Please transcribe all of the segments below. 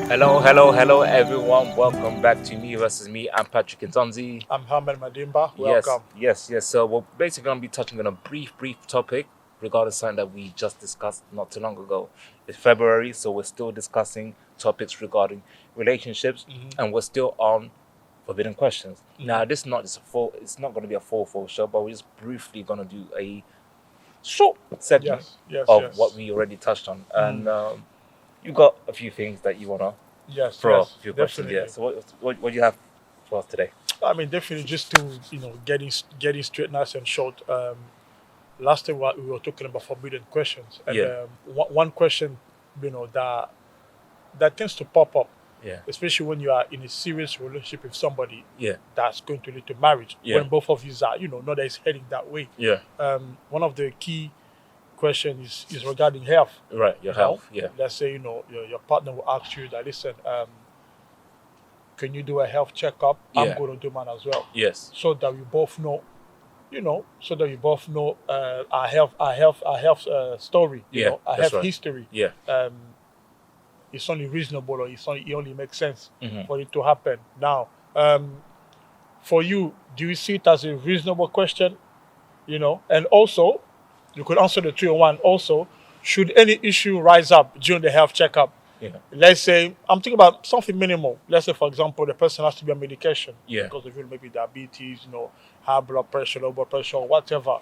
Hello, hello, hello, everyone. Welcome back to Me versus Me. I'm Patrick Kinzonzi. I'm Hamad Madimba. Yes, Welcome. yes, yes. So we're basically going to be touching on a brief topic regarding something that we just discussed not too long ago. It's February, so we're still discussing topics regarding relationships, and we're still on forbidden questions. Now, this is not just a full. It's not going to be a full show, but we're just briefly going to do a short segment Yes, yes, of what yes. we already touched on, and you got a few things that you want to Yes, throw a yes, few questions. Yeah. definitely. So what do you have for us today? I mean, definitely just to, getting straight, nice and short. Last time we were talking about forbidden questions. And Yeah. one question, that tends to pop up, Yeah. especially when you are in a serious relationship with somebody Yeah. that's going to lead to marriage, Yeah. when both of you are, not that it's heading that way. Yeah. One of the key questions is regarding health. Right. Your You know, health. Yeah. let's say, your partner will ask you that, listen, can you do a health checkup? I'm Yeah. going to do mine as well, Yes. so that we both know, so that we both know our health story, Yeah. our That's health right. history. Yeah. Um, it's only reasonable, or it only makes sense Mm-hmm. for it to happen. Now, for you, do you see it as a reasonable question? And also, you could answer the 301. Also, should any issue rise up during the health checkup? Yeah. Let's say I'm thinking about something minimal. Let's say, for example, the person has to be on medication Yeah. because of maybe diabetes, high blood pressure, low blood pressure, or whatever.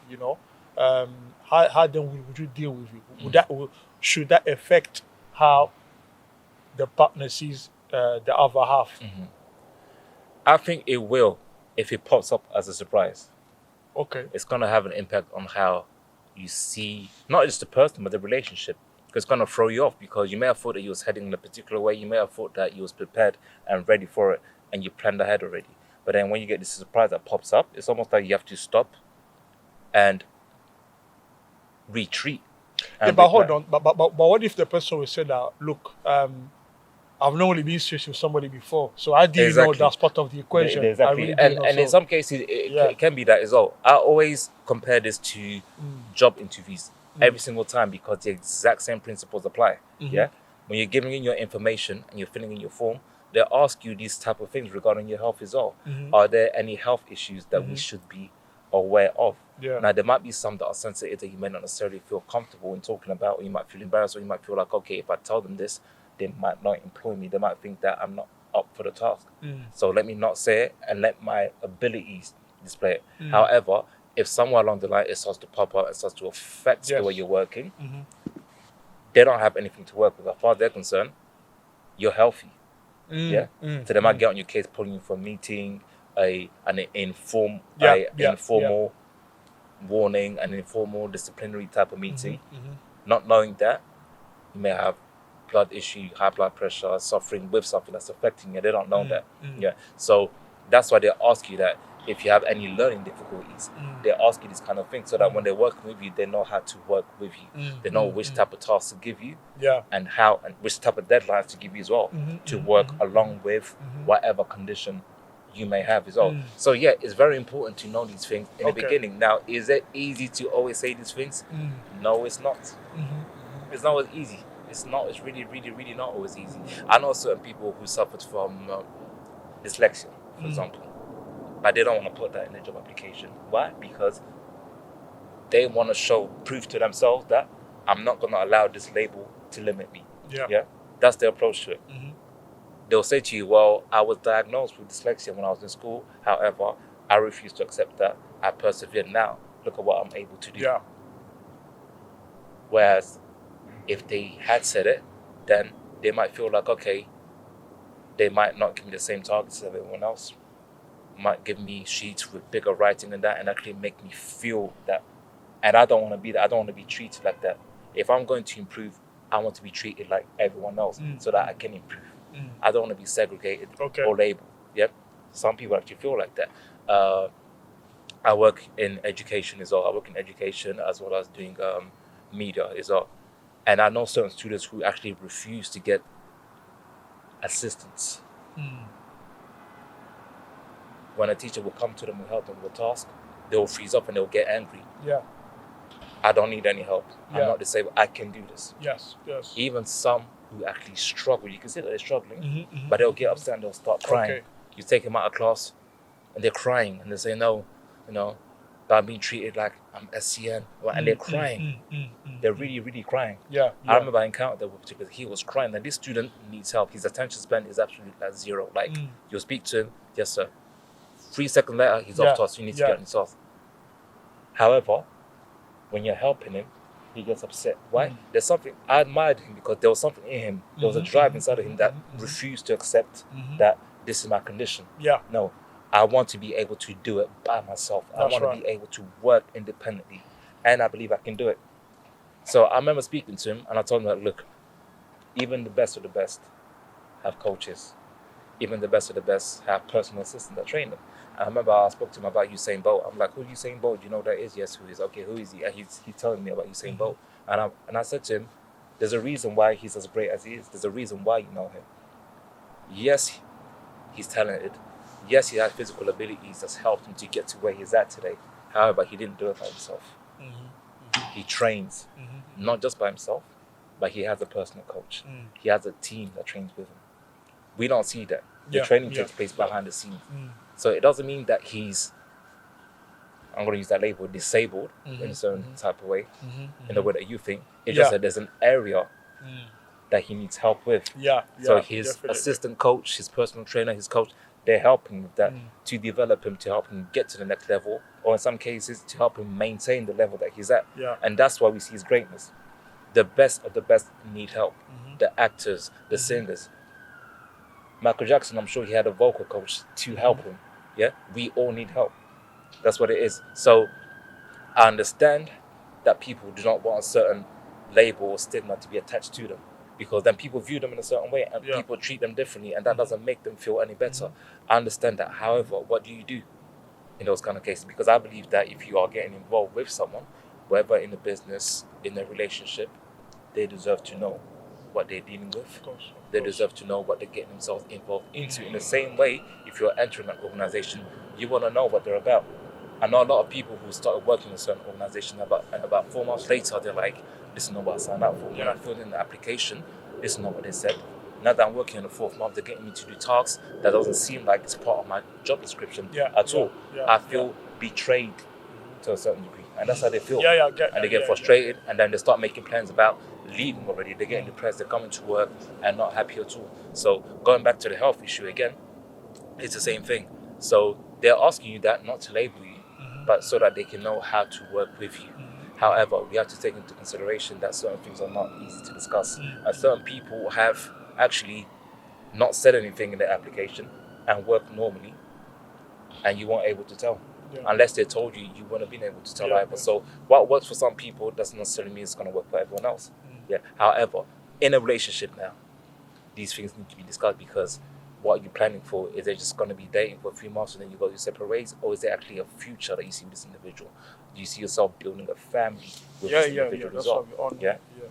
How then would you deal with it? Should that affect how the partner sees the other half? I think it will if it pops up as a surprise. Okay. It's gonna have an impact on how you see not just the person but the relationship. It's gonna throw you off because you may have thought that you was heading in a particular way. You may have thought that you was prepared and ready for it, and you planned ahead already. But then when you get this surprise that pops up, it's almost like you have to stop and retreat. Yeah, And but hold replan. on. But what if the person will say that, look, I've not only been serious with somebody before, so how do you know Exactly. that's part of the equation? I Exactly. really do know. And in So, some cases, it, yeah. it can be that as well. I always compare this to job interviews every single time because the exact same principles apply. Yeah. When you're giving in your information and you're filling in your form, they ask you these type of things regarding your health as well. Are there any health issues that we should be aware of? Yeah. Now, there might be some that are sensitive that you may not necessarily feel comfortable in talking about, or you might feel embarrassed, or you might feel like, okay, if I tell them this, they might not employ me. They might think that I'm not up for the task. So let me not say it and let my abilities display it. However, if somewhere along the line it starts to pop up and starts to affect the way you're working, they don't have anything to work with. As far as they're concerned, you're healthy. Yeah. So they might get on your case, pulling you for a meeting, an informal warning, an informal disciplinary type of meeting. Not knowing that you may have blood issue, high blood pressure, suffering with something that's affecting you. They don't know that. Yeah. So that's why they ask you that if you have any learning difficulties, they ask you this kind of thing so that when they're working with you, they know how to work with you. They know which type of tasks to give you, Yeah. and how and which type of deadlines to give you as well to work along with whatever condition you may have as well. So yeah, it's very important to know these things in the beginning. Now, is it easy to always say these things? No, it's not. It's not always easy. It's not. It's really not always easy. I know certain people who suffered from dyslexia, for example, but they don't want to put that in their job application. Why? Because they want to show proof to themselves that I'm not going to allow this label to limit me. Yeah. That's their approach to it. They'll say to you, well, I was diagnosed with dyslexia when I was in school. However, I refuse to accept that. I persevered. Now, look at what I'm able to do. Yeah. Whereas if they had said it, then they might feel like, okay, they might not give me the same targets as everyone else. Might give me sheets with bigger writing and that, and actually make me feel that. And I don't want to be that. I don't want to be treated like that. If I'm going to improve, I want to be treated like everyone else so that I can improve. I don't want to be segregated or labeled. Yep. Some people actually feel like that. I work in education as well. I work in education as well as doing media as well. And I know certain students who actually refuse to get assistance when a teacher will come to them and help them with a task, they will freeze up and they'll get angry. Yeah. I don't need any help. I'm Yeah. not disabled. I can do this. Yes. Yes. Even some who actually struggle, you can see that they're struggling, Mhm, but they'll get upset and they'll start crying. Okay. You take them out of class and they're crying and they say, no, you know, that I'm being treated like I'm SCN. And they're crying. They're really, really crying. Yeah. I remember I encountered that particular. He was crying, and this student needs help. His attention span is absolutely at zero. Like, you'll speak to him, yes, sir. 3 seconds later, he's off task. You need to get on his task. However, when you're helping him, he gets upset. Why? There's something, I admired him because there was something in him. There was a drive inside of him that refused to accept that this is my condition. Yeah. No, I want to be able to do it by myself. I want to be able to work independently. And I believe I can do it. So I remember speaking to him and I told him that, look, even the best of the best have coaches. Even the best of the best have personal assistants that train them. And I remember I spoke to him about Usain Bolt. I'm like, who's Usain Bolt? Do you know who that is? Yes, who is? Okay, who is he? And he's telling me about Usain Bolt. And I said to him, there's a reason why he's as great as he is. There's a reason why you know him. Yes, he's talented. Yes, he has physical abilities that's helped him to get to where he's at today. However, he didn't do it by himself. He trains, not just by himself, but he has a personal coach. He has a team that trains with him. We don't see that. The training takes place behind the scenes. So it doesn't mean that he's, I'm going to use that label, disabled in a certain type of way, in the way that you think. It's just that there's an area that he needs help with. So his assistant coach, his personal trainer, his coach, they're helping with that to develop him, to help him get to the next level, or in some cases, to help him maintain the level that he's at. And that's why we see his greatness. The best of the best need help. The actors, the singers. Michael Jackson, I'm sure he had a vocal coach to help him. Yeah, we all need help. That's what it is. So I understand that people do not want a certain label or stigma to be attached to them, because then people view them in a certain way and people treat them differently, and that doesn't make them feel any better. I understand that. However, what do you do in those kind of cases? Because I believe that if you are getting involved with someone, whether in a business, in a relationship, they deserve to know what they're dealing with. They deserve to know what they're getting themselves involved into. In the same way, if you're entering an organization, you want to know what they're about. I know a lot of people who started working in a certain organization and about 4 months later, they're like, this is not what I signed up for. When I filled in the application, this is not what they said. Now that I'm working in the 4th month, they're getting me to do tasks that doesn't seem like it's part of my job description at all. I feel betrayed to a certain degree. And that's how they feel. And they get frustrated, and then they start making plans about leaving already. They're getting depressed, they're coming to work and not happy at all. So going back to the health issue again, it's the same thing. So they're asking you that not to label you, but so that they can know how to work with you. However, we have to take into consideration that certain things are not easy to discuss. And certain people have actually not said anything in their application and worked normally, and you weren't able to tell. Unless they told you, you wouldn't have been able to tell either. So what works for some people doesn't necessarily mean it's going to work for everyone else. However, in a relationship now, these things need to be discussed, because what you're planning for, is they just going to be dating for a few months and then you go your separate ways, or is there actually a future that you see with this individual? Do you see yourself building a family with this individual as well?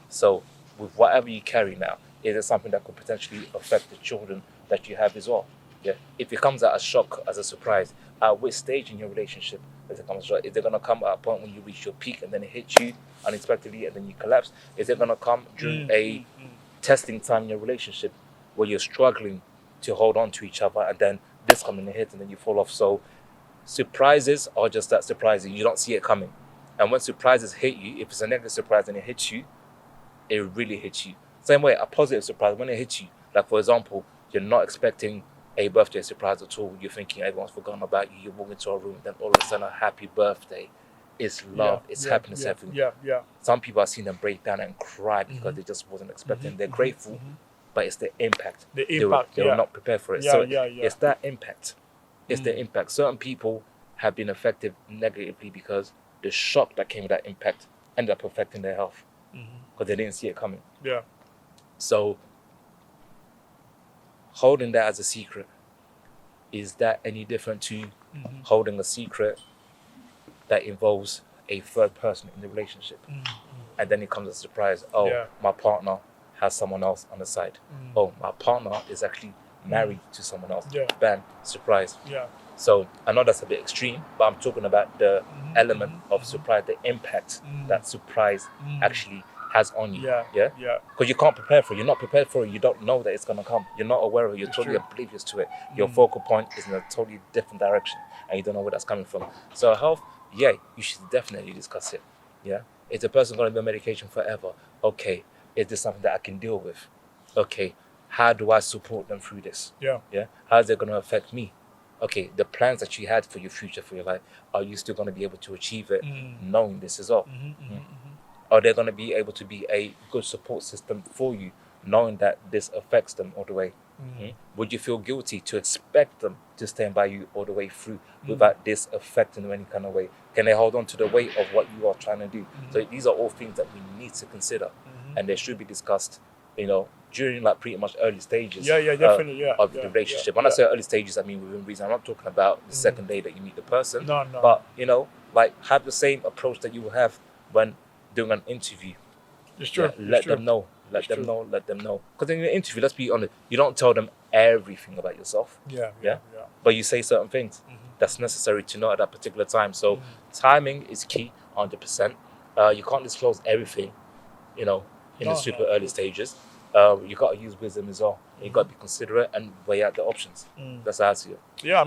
So with whatever you carry now, is it something that could potentially affect the children that you have as well? If it comes as a shock, as a surprise, at which stage in your relationship does it come as a shock? Is it going to come at a point when you reach your peak and then it hits you unexpectedly and then you collapse? Is it going to come during a testing time in your relationship where you're struggling to hold on to each other, and then this coming and hit and then you fall off? So surprises are just that, surprises. You don't see it coming. And when surprises hit you, if it's a negative surprise and it hits you, it really hits you. Same way, a positive surprise, when it hits you, like for example, you're not expecting a birthday surprise at all. You're thinking everyone's forgotten about you. You walk into a room, then all of a sudden, a happy birthday. It's love. It's happiness. Everything. Some people, I've seen them break down and cry because they just wasn't expecting. They're grateful, but it's the impact. They were not prepared for it. It's that impact. It's the impact. Certain people have been affected negatively because the shock that came with that impact ended up affecting their health because they didn't see it coming. So holding that as a secret, is that any different to holding a secret that involves a third person in the relationship? And then it comes as a surprise. My partner has someone else on the side. My partner is actually married to someone else. Bam, surprise. So I know that's a bit extreme, but I'm talking about the Mhm, element mhm, of mhm. surprise, the impact that surprise Mm. actually has on you. Yeah. Yeah. Yeah. Because you can't prepare for it. You're not prepared for it. You don't know that it's gonna come. You're not aware of it. You're It's totally true. oblivious to it. Your focal point is in a totally different direction, and you don't know where that's coming from. So health, yeah, you should definitely discuss it. Yeah. Is the person gonna be on medication forever? Okay. Is this something that I can deal with? Okay. How do I support them through this? Yeah. Yeah. How is it gonna affect me? Okay, the plans that you had for your future, for your life, are you still going to be able to achieve it knowing this as well? Are they going to be able to be a good support system for you, knowing that this affects them all the way? Would you feel guilty to expect them to stand by you all the way through without this affecting them in any kind of way? Can they hold on to the weight of what you are trying to do? So these are all things that we need to consider, and they should be discussed, during like pretty much early stages Yeah. Definitely. Yeah. of Yeah. the relationship. Yeah. When I say early stages, I mean within reason. I'm not talking about the second day that you meet the person, No. No. but like have the same approach that you will have when doing an interview. It's true. Yeah, let them know. Let It's them true. know. Let them know. Because in an interview, let's be honest, you don't tell them everything about yourself. Yeah. Yeah. Yeah. But you say certain things that's necessary to know at that particular time. So timing is key, 100%. You can't disclose everything, in No, the super no. early stages. You got to use wisdom as well. You got to be considerate and weigh out the options. That's how I see it. Yeah.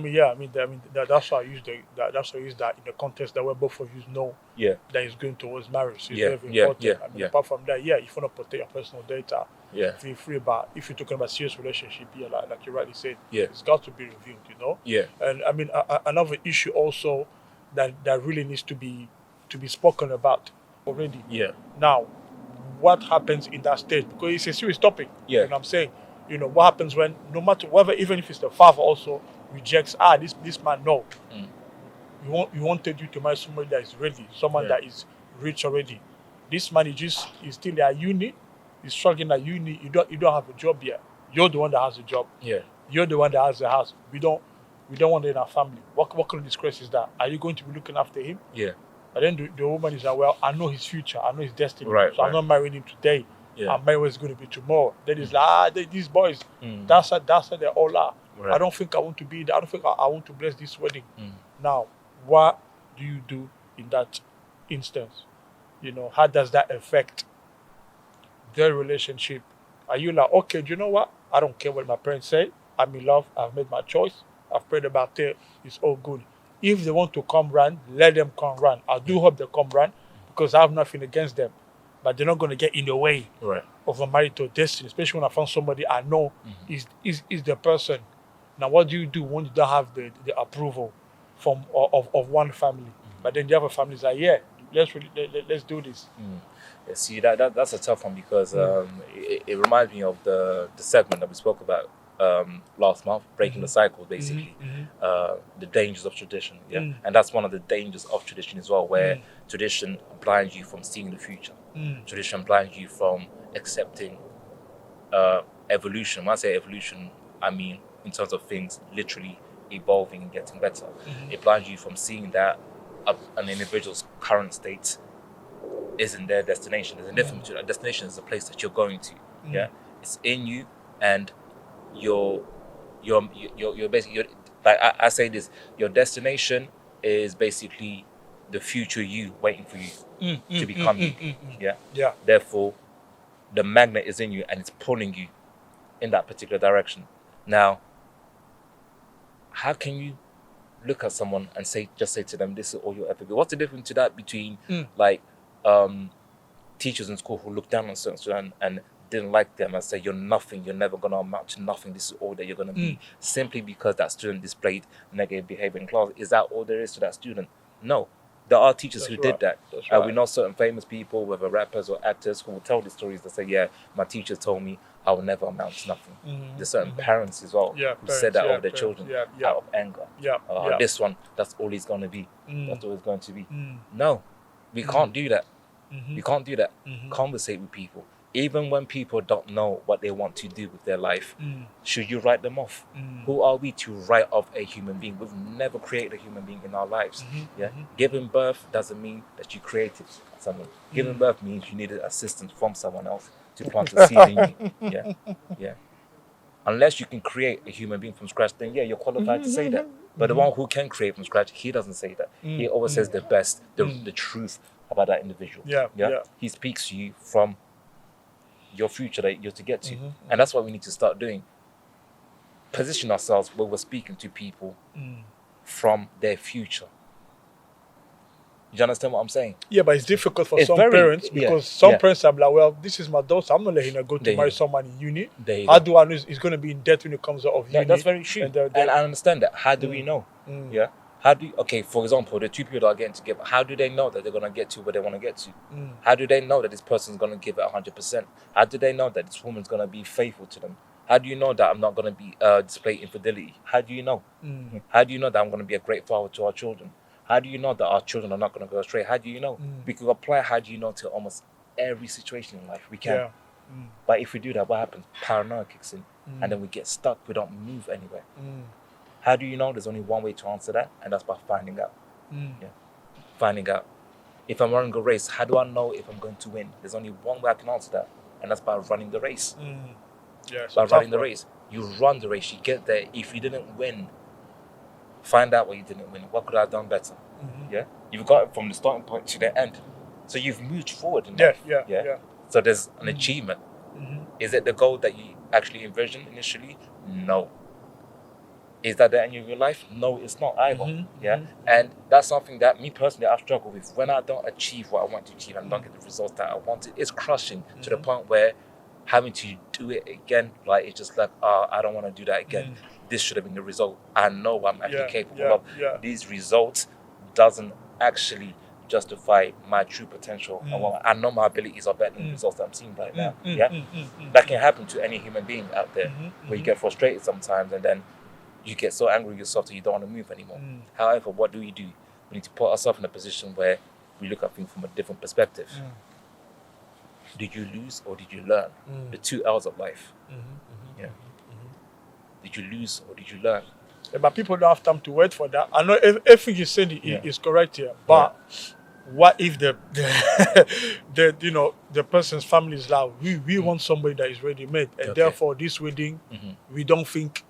That's why I use that's why I use that in the context that where both of you know Yeah. that is going towards marriage. It's Yeah, very yeah, important. yeah. Apart from that, yeah, if you want to protect your personal data, Yeah. feel free. But if you're talking about serious relationship, yeah, like you rightly said, Yeah. it's got to be reviewed. Yeah. And another issue also that really needs to be spoken about already. Yeah. Now, what happens in that stage? Because it's a serious topic. Yeah. You know what I'm saying? What happens when no matter whether, even if it's the father also rejects, this man, no. You wanted you to marry somebody that is ready, someone that is rich already. This man is still at uni, he's struggling at uni, you don't have a job yet. You're the one that has a job. Yeah. You're the one that has a house. We don't want it in our family. What kind of disgrace is that? Are you going to be looking after him? Yeah. And then the woman is like, well, I know his future, I know his destiny. Right, so I'm not marrying him today. Yeah. I'm marrying what's going to be tomorrow. Then it's like, these boys, that's how they all are. Right. I don't think I want to be there. I don't think I want to bless this wedding. Now, what do you do in that instance? How does that affect their relationship? Are you like, okay, do you know what? I don't care what my parents say. I'm in love. I've made my choice. I've prayed about it. It's all good. If they want to come run, let them come run. I do hope they come run because I have nothing against them. But they're not going to get in the way of a marital destiny, especially when I found somebody I know is the person. Now, what do you do when you don't have the approval of one family? But then the other family is like, yeah, let's do this. Yeah, see, that's a tough one because it reminds me of the segment that we spoke about last month, breaking the cycle, basically. The dangers of tradition. Yeah. And that's one of the dangers of tradition as well, where tradition blinds you from seeing the future. Tradition blinds you from accepting evolution. When I say evolution, I mean in terms of things literally evolving and getting better. It blinds you from seeing that an individual's current state isn't their destination. There's a difference between a destination is a place that you're going to. Yeah, it's in you, and you're basically like I say this. Your destination is basically the future you waiting for you to become you. Yeah. Therefore, the magnet is in you and it's pulling you in that particular direction. Now, how can you look at someone and just say to them, "This is all you'll ever be"? What's the difference to that between like teachers in school who look down on certain students and didn't like them and say, "You're nothing. You're never gonna amount to nothing. This is all that you're gonna be," simply because that student displayed negative behavior in class? Is that all there is to that student? No. There are teachers who did that. We know certain famous people, whether rappers or actors, who will tell these stories that say, "Yeah, my teacher told me I will never amount to nothing." There's certain parents as well who said that over their children out of anger. This one, that's all he's going to be. That's all he's going to be. No, we can't do that. We can't do that. Conversate with people. Even when people don't know what they want to do with their life, should you write them off? Who are we to write off a human being? We've never created a human being in our lives. Giving birth doesn't mean that you created someone. Giving birth means you needed assistance from someone else to plant a seed in you. Unless you can create a human being from scratch, then you're qualified to say that. But the one who can create from scratch, he doesn't say that. He always says the best, the truth about that individual. Yeah. He speaks to you from your future that you're to get to. And that's what we need to start doing. Position ourselves where we're speaking to people from their future. You understand what I'm saying? Yeah, but it's difficult for It's some very- parents yeah, because some yeah. parents are like, well, this is my daughter. I'm not letting her go to There you marry go. someone in uni. There you How go. do I know he's going to be in debt when it comes out of uni? That's very true. And And I understand that. How do we know? Yeah. How do you, okay, for example, the two people that are getting together, how do they know that they're going to get to where they want to get to? How do they know that this person's going to give it 100%? How do they know that this woman's going to be faithful to them? How do you know that I'm not going to be display infidelity? How do you know? How do you know that I'm going to be a great father to our children? How do you know that our children are not going to go astray? How do you know? We could apply how do you know to almost every situation in life. We can. Yeah. But if we do that, what happens? Paranoia kicks in. And then we get stuck. We don't move anywhere. How do you know? There's only one way to answer that, and that's by finding out. Yeah. Finding out. If I'm running a race, how do I know if I'm going to win? There's only one way I can answer that, and that's by running the race. Yeah, By running the race. You run the race, you get there. If you didn't win, find out why you didn't win. What could I have done better? Yeah? You've got it from the starting point to the end. So you've moved forward in life. Yeah. So there's an achievement. Is it the goal that you actually envisioned initially? No. Is that the end of your life? No, it's not either. Yeah. And that's something that me personally I struggle with. When I don't achieve what I want to achieve and don't get the results that I wanted, it's crushing to the point where having to do it again, like it's just like, I don't want to do that again. This should have been the result. I know I'm actually capable of. These results doesn't actually justify my true potential. And I know my abilities are better than the results that I'm seeing right now. That can happen to any human being out there, where you get frustrated sometimes and then you get so angry with yourself that you don't want to move anymore. However, what do? We need to put ourselves in a position where we look at things from a different perspective. Did you lose or did you learn? The 2 L's of life. Did you lose or did you learn? Yeah, but people don't have time to wait for that. I know everything you said is correct here, but what if the the person's family is like, we want somebody that is ready made, and therefore this wedding we don't think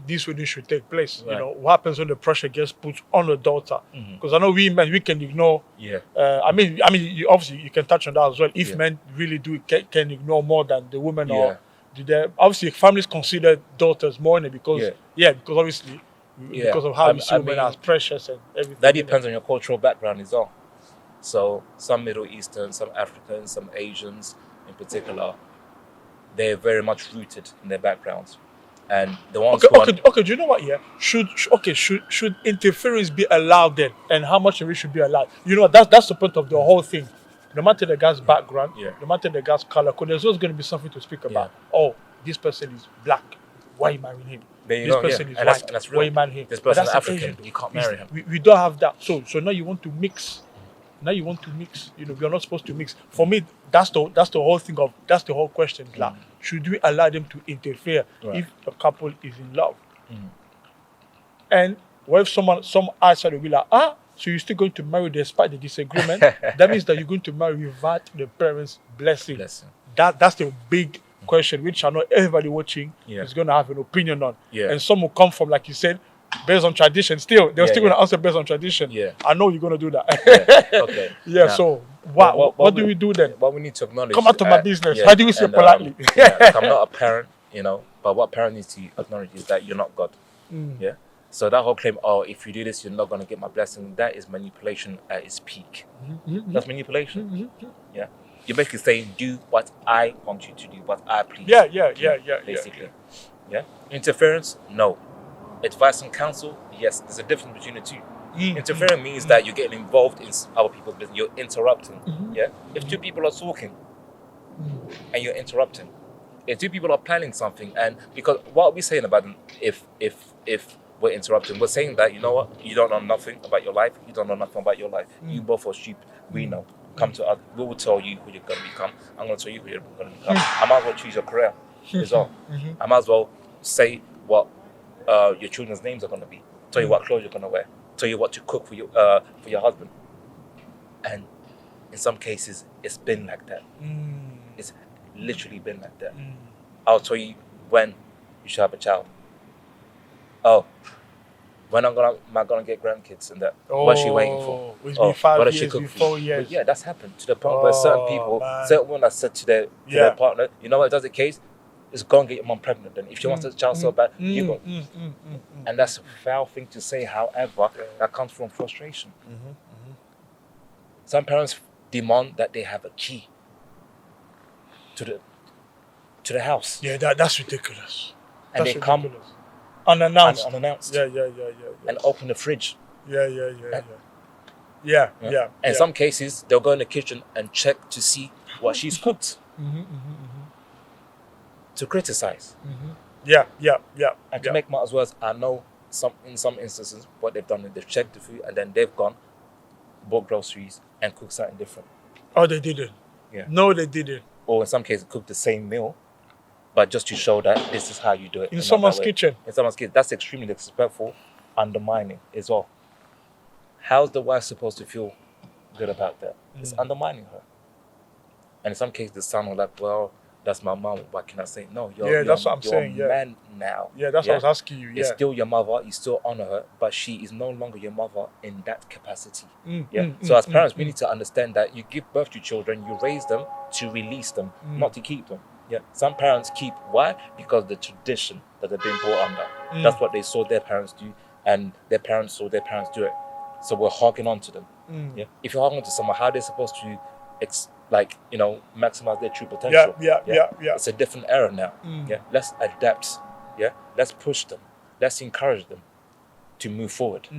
this wedding should take place. Right. What happens when the pressure gets put on the daughter? Because I know we men, we can ignore. I mean, obviously you can touch on that as well. If men really can ignore more than the women, or do they? Obviously, families consider daughters more because obviously because of how we see women as precious and everything. That depends on your cultural background as well. So some Middle Eastern, some Africans, some Asians in particular, they're very much rooted in their backgrounds. And the ones do you know what? Yeah, should interference be allowed then, and how much of it should be allowed? That's the point of the whole thing. No matter the guy's background, no matter the guy's color, because there's always going to be something to speak about. Oh, this person is black. Why are you marrying him? This person is white. That's why are you marrying him? This person is That's African. Asian. You can't marry him. We don't have that. So now you want to mix. We are not supposed to mix. For me, that's the whole thing of that's the whole question. Like, should we allow them to interfere if a couple is in love? And what if some outside will be like, so you're still going to marry despite the disagreement? That means that you're going to marry without the parents' blessing. That's the big question, which I know everybody watching is going to have an opinion on. And some will come from, like you said, based on tradition. Still, they're still going to answer based on tradition. I know you're going to do that. Now, so what do we do then? What we need to acknowledge. Come out to my business. How do we say politely? I'm not a parent, but what parent needs to acknowledge is that you're not God. So that whole claim, if you do this, you're not going to get my blessing, that is manipulation at its peak. That's manipulation. You're basically saying, do what I want you to do, what I please. Basically. Interference? No. Advice and counsel? Yes. There's a difference between the two. Interfering means that you're getting involved in other people's business. You're interrupting. If two people are talking and you're interrupting, if two people are planning something, and because what are we saying about them if we're interrupting? We're saying that, you know what, you don't know nothing about your life, you don't know nothing about your life. You both are stupid. We know. Come to us. We will tell you who you're going to become. I'm going to tell you who you're going to become. I might as well choose your career as well. I might as well say what your children's names are going to be. Tell you what clothes you're going to wear. Tell you what to cook for your husband. And in some cases, it's been like that. It's literally been like that. I'll tell you when you should have a child. Oh, am I gonna get grandkids and that? What's she waiting for? It's Oh, been 5 what does she years, cook been for 4 you? years. But yeah, that's happened to the point where certain people, Man. certain women have said to their partner, you know what, if that's the case, is go and get your mom pregnant then. If she wants a child so bad, you go. And that's a foul thing to say, however, that comes from frustration. Some parents demand that they have a key to the house. Yeah, that's ridiculous. And That's they come ridiculous. Unannounced. unannounced. Yeah. And open the fridge. Yeah. And in some cases, they'll go in the kitchen and check to see what she's cooked. To criticize. Yeah. And to make matters worse, I know in some instances what they've done is they've checked the food and then they've gone, bought groceries and cooked something different. Oh, they didn't. Yeah. No, they didn't. Or in some cases cooked the same meal, but just to show that this is how you do it. In someone's kitchen. In someone's kitchen. That's extremely disrespectful, undermining as well. How's the wife supposed to feel good about that? It's undermining her. And in some cases the son will like, well, that's my mom, what can I say? No, that's what I'm saying. You're a man now. Yeah, that's what I was asking you. Yeah. It's still your mother, you still honor her, but she is no longer your mother in that capacity. So as parents, we need to understand that you give birth to children, you raise them to release them, not to keep them. Yeah. Some parents keep, why? Because the tradition that they've been brought under. That's what they saw their parents do, and their parents saw their parents do it. So we're hogging on to them. Yeah. If you're hogging on to someone, how are they supposed to maximize their true potential? Yeah. It's a different era now. Yeah. Let's adapt. Yeah. Let's push them. Let's encourage them to move forward.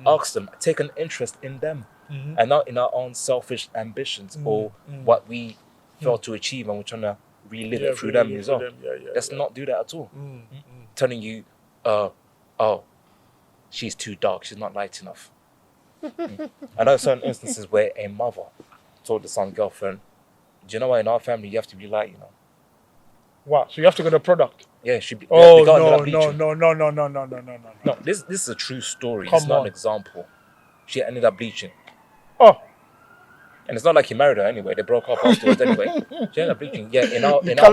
Ask them, take an interest in them, and not in our own selfish ambitions or what we fail to achieve, and we're trying to relive it through them as well. Let's not do that at all. Telling you, oh, she's too dark, she's not light enough. I know certain instances where a mother told the son's girlfriend, do you know what, in our family you have to be light, you know. Wow, so you have to get a product? Yeah, she be. Oh, no. No. This is a true story. It's not an example. She ended up bleaching. Oh. And it's not like he married her anyway. They broke up afterwards anyway. She ended up bleaching. Yeah,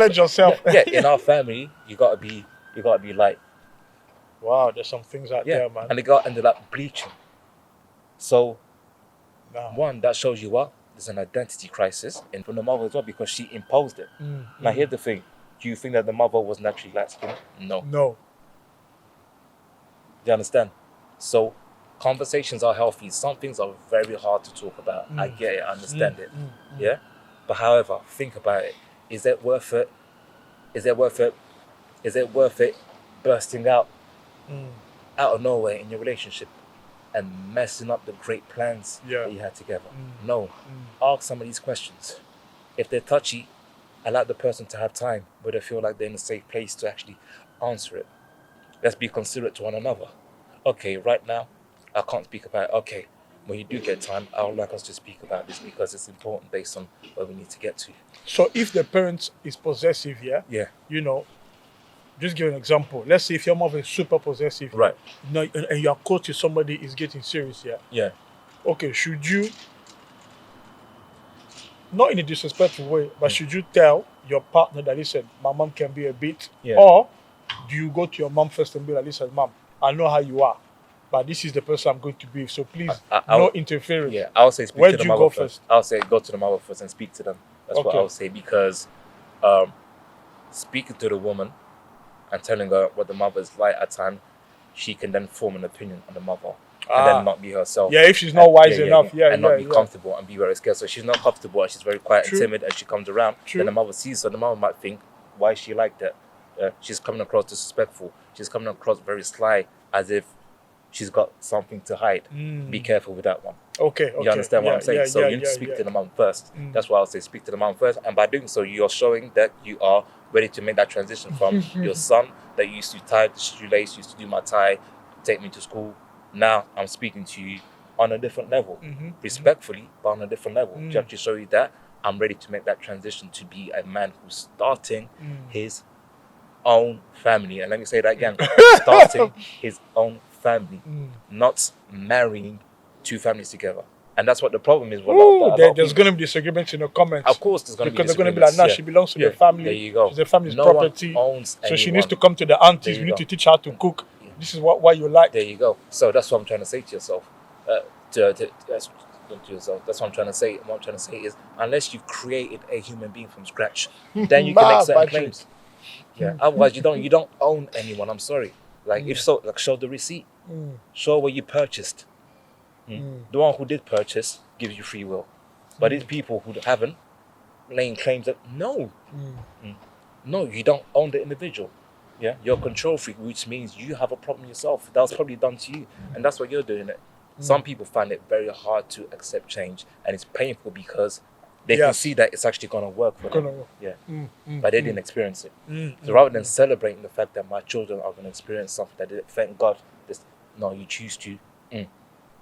yourself. Yeah, in our family, you gotta be light. Wow, there's some things out there, man. And the girl ended up bleaching. So, No. one, that shows you what? There's an identity crisis and from the mother as well because she imposed it. Now, here's the thing. Do you think that the mother was naturally light-skinned? No. No. Do you understand? So, conversations are healthy. Some things are very hard to talk about. I get it, I understand it. Yeah? But however, think about it. Is it worth it? Is it worth it bursting out of nowhere in your relationship and messing up the great plans that you had together? No. Ask some of these questions. If they're touchy, allow the person to have time where they feel like they're in a safe place to actually answer it. Let's be considerate to one another. Okay, right now, I can't speak about it. Okay, when you do get time, I would like us to speak about this because it's important based on where we need to get to. So if the parent is possessive, you know, just give an example. Let's say if your mother is super possessive, right? You know, and your coach is somebody is getting serious, yeah. Okay, should you, not in a disrespectful way, but should you tell your partner that, listen, my mom can be a bit, or do you go to your mom first and be like, listen, mom, I know how you are, but this is the person I'm going to be, so please, no interference. Yeah, I'll say speak Where to the do you mother go first. I'll say go to the mother first and speak to them. That's what I'll say, because speaking to the woman and telling her what the mother is like at times, she can then form an opinion on the mother and then not be herself. Yeah, if she's not wise enough, and not be comfortable and be very scared. So she's not comfortable and she's very quiet and timid and she comes around. Then the mother sees her. The mother might think, why is she like that? She's coming across disrespectful. She's coming across very sly, as if she's got something to hide. Be careful with that one. Okay. You understand what I'm saying? So you need to speak to the mom first. That's why I'll say speak to the mom first. And by doing so, you're showing that you are ready to make that transition from your son that used to tie the shoelace, used to do my tie, take me to school. Now I'm speaking to you on a different level, respectfully, but on a different level. Just to show you that I'm ready to make that transition to be a man who's starting his own family. And let me say that again, starting his own family, not marrying two families together. And that's what the problem is. There's going to be disagreements in the comments. Of course, there's going to be disagreements. Because they're going to be like, she belongs to the family. There you go. She's the family's no property. One owns so she needs to come to the aunties. We need to teach her how to cook. This is what you like. There you go. So that's what I'm trying to say to yourself. Not to yourself. That's what I'm trying to say. What I'm trying to say is, unless you've created a human being from scratch, then you can make certain claims. Yeah. Otherwise, you don't own anyone. I'm sorry. Like if so, like show the receipt. Show where you purchased. The one who did purchase gives you free will, but these people who haven't laying claims that no, you don't own the individual. Yeah, you're a control freak, which means you have a problem yourself. That was probably done to you, and that's what you're doing. It. Some people find it very hard to accept change, and it's painful because they can see that it's actually going to work for them. Yeah, but they didn't experience it. So rather than celebrating the fact that my children are going to experience something that they, thank God, no, you choose to.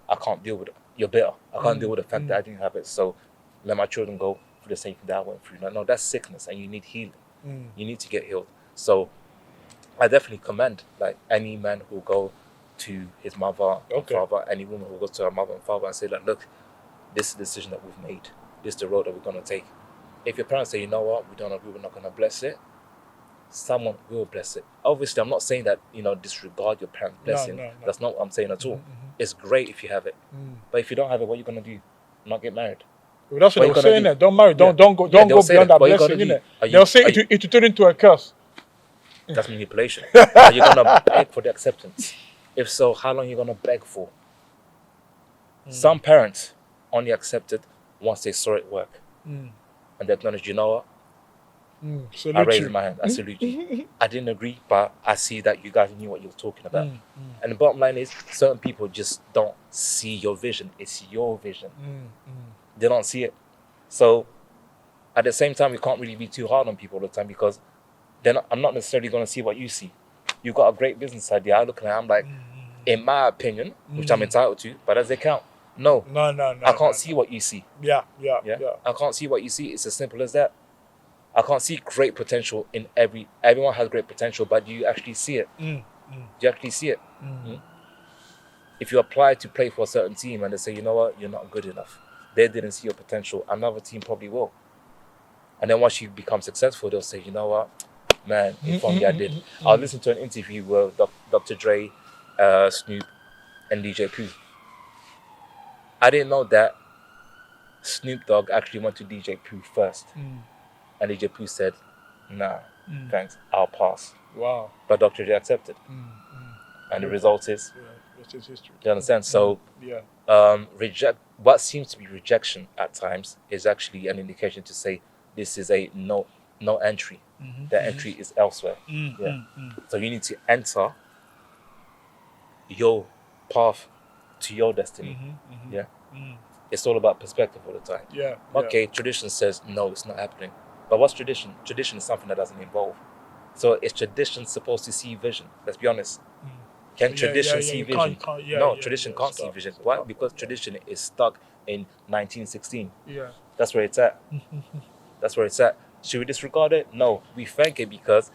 I can't deal with it. You're bitter. I can't deal with the fact that I didn't have it. So let my children go through the same thing that I went through. No, that's sickness, and you need healing. You need to get healed. So I definitely commend like any man who go to his mother and father, any woman who goes to her mother and father and say like, look, this is the decision that we've made. This is the road that we're going to take. If your parents say, you know what, we don't agree, we're not going to bless it, someone will bless it. Obviously, I'm not saying that, disregard your parents' blessing. No. That's not what I'm saying at all. It's great if you have it. But if you don't have it, what are you going to do? Not get married? Well, that's what they're saying. Don't marry. Don't go beyond that blessing. They'll say it will turn into a curse. That's manipulation. Are you going to beg for the acceptance? If so, how long are you going to beg for? Some parents only accepted once they saw it work. And they acknowledged, you know what? I raised my hand. I salute you. I didn't agree, but I see that you guys knew what you were talking about. And the bottom line is, certain people just don't see your vision. It's your vision. They don't see it. So, at the same time, we can't really be too hard on people all the time because I'm not necessarily going to see what you see. You've got a great business idea. I look at it, I'm like, in my opinion, which I'm entitled to, but does it count? No. I can't see what you see. Yeah. I can't see what you see. It's as simple as that. I can't see great potential in everyone has great potential, but do you actually see it? Do you actually see it? If you apply to play for a certain team and they say, you know what, you're not good enough, they didn't see your potential, another team probably will. And then once you become successful, they'll say, you know what, man, if only I did. I was listening to an interview with Dr. Dre, Snoop, and DJ Pooh. I didn't know that Snoop Dogg actually went to DJ Pooh first. And DJ Pooh said, nah, thanks, I'll pass. Wow. But Dr. Dre accepted. And the result is, it's history. You understand? So, what seems to be rejection at times is actually an indication to say this is a no entry. The entry is elsewhere. So you need to enter your path to your destiny. It's all about perspective all the time. Okay, tradition says no, it's not happening. But what's tradition? Tradition is something that doesn't evolve. So is tradition supposed to see vision? Let's be honest. Can tradition see vision? No, tradition can't see vision. Why? Because tradition is stuck in 1916. That's where it's at. That's where it's at. Should we disregard it? No. We thank it because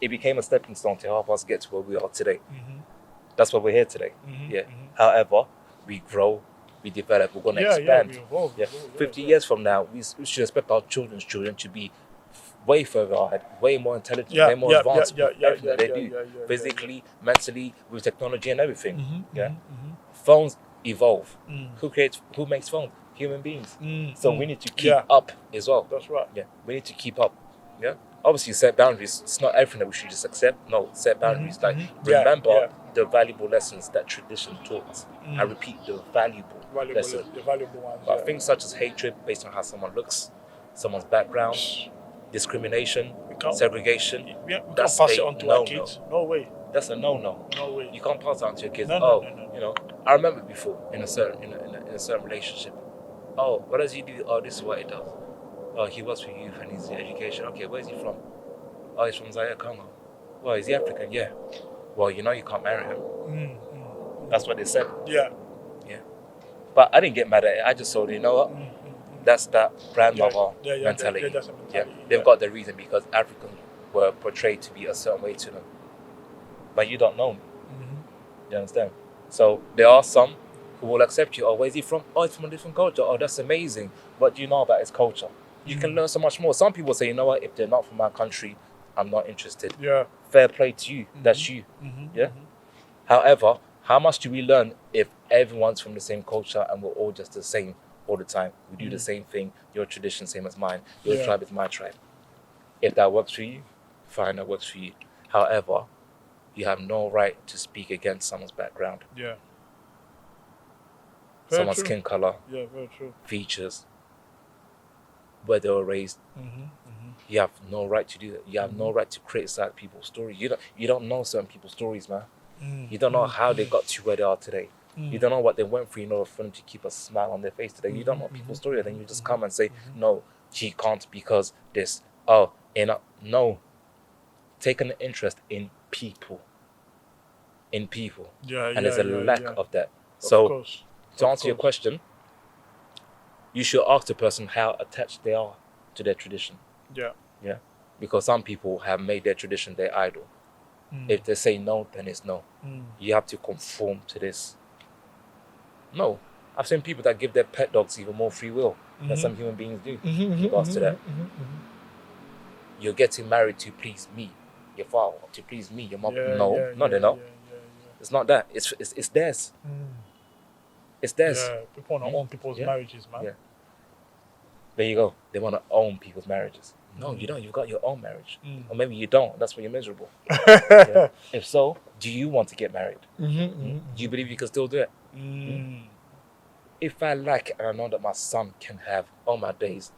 it became a stepping stone to help us get to where we are today. That's why we're here today. However, we grow, we develop, we're going to expand. We evolve, 50 years from now, we should expect our children's children to be way further ahead, way more intelligent, way more advanced with everything that they do. Physically, mentally, with technology and everything. Phones evolve. Who makes phones? Human beings. So we need to keep up as well. That's right. We need to keep up. Obviously set boundaries. It's not everything that we should just accept. No, set boundaries. Remember the valuable lessons that tradition taught us. I repeat, the valuable lessons. The valuable ones. But things such as hatred based on how someone looks, someone's background, discrimination, segregation. We can't pass it on to our kids. No way. That's a no-no. No way. You can't pass it on to your kids. No. I remember before in a certain relationship. Oh, what does he do? Oh, this is what he does. Oh, he works for youth and he's in education. Okay, where's he from? Oh, he's from Zaire, Congo. Well, is he African? Yeah. Well, you can't marry him. That's what they said. Yeah. But I didn't get mad at it. I just told you know what? That's that grandmother mentality. That's a mentality. They've got the reason because Africans were portrayed to be a certain way to them. But you don't know me. You understand? So there are some who will accept you. Oh, where's he from? Oh, he's from a different culture. Oh, that's amazing. What do you know about his culture? You can learn so much more. Some people say, you know what? If they're not from my country, I'm not interested. Fair play to you. That's you. However, how much do we learn if everyone's from the same culture and we're all just the same all the time? We do the same thing. Your tradition, same as mine. Your tribe is my tribe. If that works for you, fine, that works for you. However, you have no right to speak against someone's background. Yeah. Someone's skin color. Yeah, very true. Features. Where they were raised. You have no right to do that. You have no right to criticize people's stories. You don't know certain people's stories, man. You don't know how they got to where they are today. You don't know what they went through in order for them to keep a smile on their face today. You don't know people's story. Then you just come and say, no, she can't because this. Oh, no. Take an interest in people. In people. And there's a lack of that. So, to answer your question, you should ask the person how attached they are to their tradition. Yeah. Because some people have made their tradition their idol. If they say no, then it's no. You have to conform to this. No. I've seen people that give their pet dogs even more free will than some human beings do in regards to that. You're getting married to please me, your father, to please me, your mom. They're not. It's not that. It's theirs. It's theirs. Yeah, people want to own people's marriages, man. Yeah. There you go. They want to own people's marriages. No, you don't. You've got your own marriage. Or maybe you don't. That's why you're miserable. If so, do you want to get married? Do you believe you can still do it? If I like it and I know that my son can have all my days,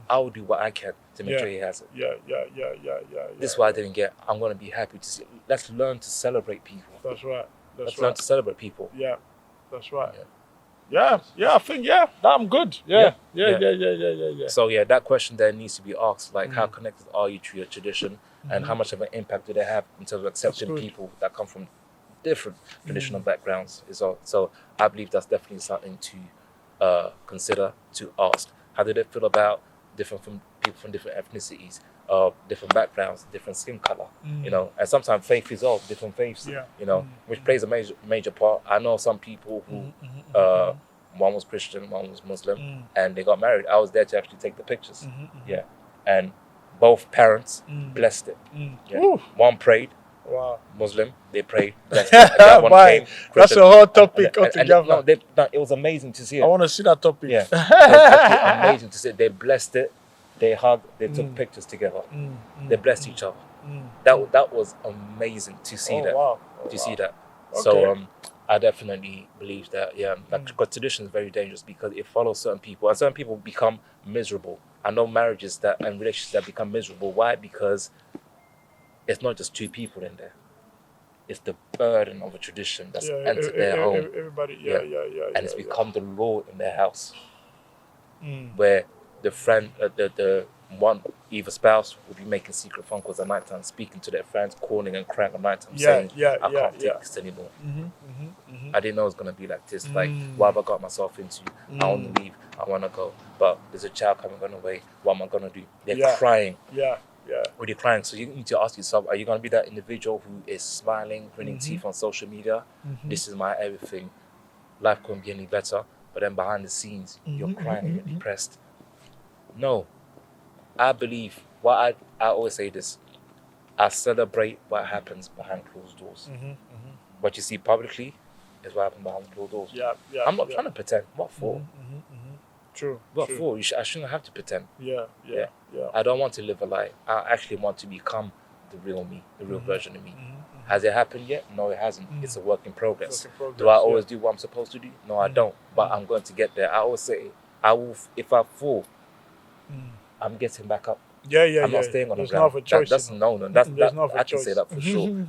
I'll do what I can to make sure he has it. This is why I didn't get. I'm going to be happy to see. Let's learn to celebrate people. That's right. Let's learn to celebrate people. Yeah, that's right. Yeah, I think, I'm good. Yeah. So, that question there needs to be asked, like, how connected are you to your tradition and how much of an impact do they have in terms of accepting people that come from different traditional backgrounds is all. So, I believe that's definitely something to consider, to ask. How do they feel about people from different ethnicities, different backgrounds, different skin color, and sometimes faith is all different faiths, which plays a major part. I know some people who, one was Christian, one was Muslim, and they got married. I was there to actually take the pictures, and both parents blessed it. One prayed, Muslim, they prayed, blessed it. And that one came Christian. That's a whole topic altogether. It was amazing to see it. I want to see that topic. Yeah, it was actually amazing to see it. They blessed it. They hugged, they took pictures together. They blessed each other. That was amazing to see see that. Okay. So I definitely believe that, because tradition is very dangerous because it follows certain people and certain people become miserable. I know marriages and relationships that become miserable. Why? Because it's not just two people in there. It's the burden of a tradition that's entered their home. Everybody, and it's become the law in their house. Where the friend, the one, either spouse will be making secret phone calls at night time, speaking to their friends, calling and crying at night time, saying, I can't take this anymore. I didn't know it was going to be like this. Like, what have I got myself into? I want to leave. I want to go. But there's a child coming on the way. What am I going to do? They're crying. When you're crying, so you need to ask yourself, are you going to be that individual who is smiling, grinning teeth on social media? This is my everything. Life couldn't be any better. But then behind the scenes, you're crying and you're depressed. No. I believe, I always say this, I celebrate what happens behind closed doors. What you see publicly is what happens behind closed doors. I'm not trying to pretend. What for? True. What for? I shouldn't have to pretend. Yeah. I don't want to live a lie. I actually want to become the real me, the real version of me. Has it happened yet? No, it hasn't. It's a work in progress. Do I always do what I'm supposed to do? No, I don't. But I'm going to get there. I always say, if I fall, I'm getting back up. I'm not staying on the ground. That's no. I can say that for sure.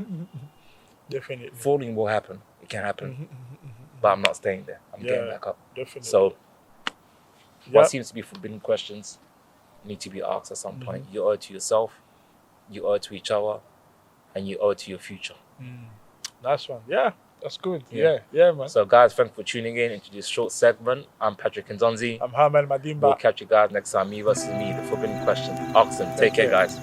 Definitely. Falling will happen. It can happen. But I'm not staying there. I'm getting back up. Definitely. So, what seems to be forbidden questions need to be asked at some point. You owe it to yourself, you owe it to each other, and you owe it to your future. Nice one. Yeah, that's good. Yeah, man. So, guys, thanks for tuning in into this short segment. I'm Patrick Kinzonzi. I'm Hamel Madimba. We'll catch you guys next time. Me versus me, the forbidden question. Ask them. Take care, guys.